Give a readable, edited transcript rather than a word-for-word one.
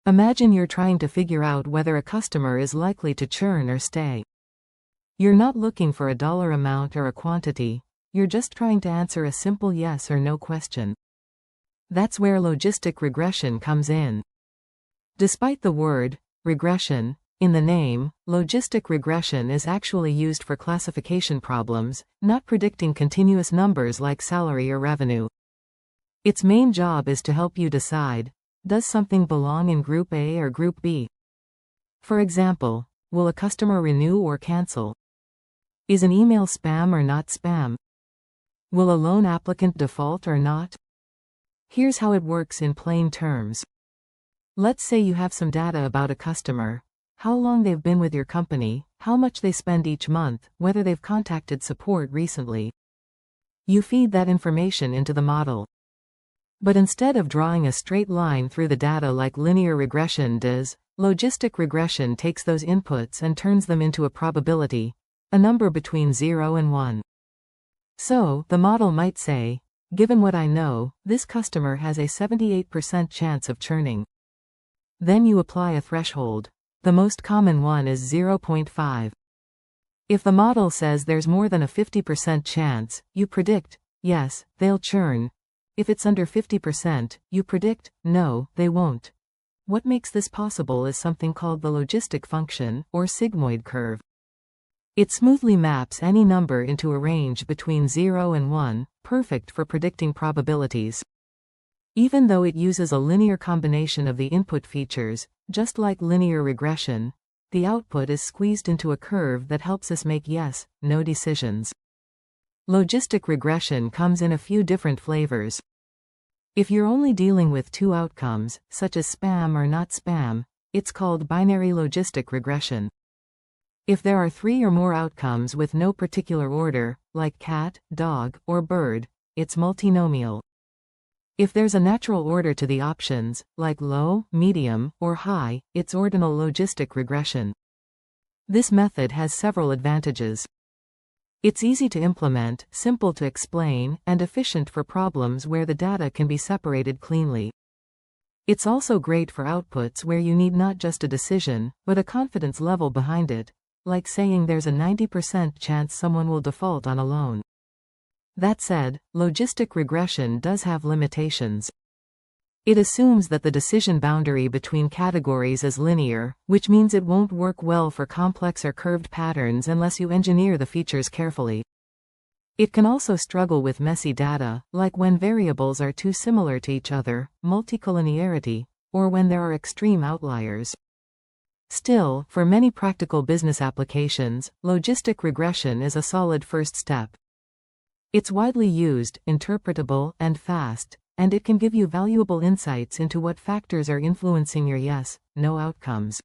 Imagine you're trying to figure out whether a customer is likely to churn or stay. You're not looking for a dollar amount or a quantity, you're just trying to answer a simple yes or no question. That's where logistic regression comes in. Despite the word regression in the name, logistic regression is actually used for classification problems, not predicting continuous numbers like salary or revenue. Its main job is to help you decide, does something belong in Group A or Group B? For example, will a customer renew or cancel? Is an email spam or not spam? Will a loan applicant default or not? Here's how it works in plain terms. Let's say you have some data about a customer, how long they've been with your company, how much they spend each month, whether they've contacted support recently. You feed that information into the model. But instead of drawing a straight line through the data like linear regression does, logistic regression takes those inputs and turns them into a probability, a number between 0 and 1. So, the model might say, given what I know, this customer has a 78% chance of churning. Then you apply a threshold. The most common one is 0.5. If the model says there's more than a 50% chance, you predict, yes, they'll churn. If it's under 50%, you predict, no, they won't. What makes this possible is something called the logistic function, or sigmoid curve. It smoothly maps any number into a range between 0 and 1, perfect for predicting probabilities. Even though it uses a linear combination of the input features, just like linear regression, the output is squeezed into a curve that helps us make yes, no decisions. Logistic regression comes in a few different flavors. If you're only dealing with two outcomes, such as spam or not spam, it's called binary logistic regression. If there are three or more outcomes with no particular order, like cat, dog, or bird, it's multinomial. If there's a natural order to the options, like low, medium, or high, it's ordinal logistic regression. This method has several advantages. It's easy to implement, simple to explain, and efficient for problems where the data can be separated cleanly. It's also great for outputs where you need not just a decision, but a confidence level behind it, like saying there's a 90% chance someone will default on a loan. That said, logistic regression does have limitations. It assumes that the decision boundary between categories is linear, which means it won't work well for complex or curved patterns unless you engineer the features carefully. It can also struggle with messy data, like when variables are too similar to each other, multicollinearity, or when there are extreme outliers. Still, for many practical business applications, logistic regression is a solid first step. It's widely used, interpretable, and fast, and it can give you valuable insights into what factors are influencing your yes, no outcomes.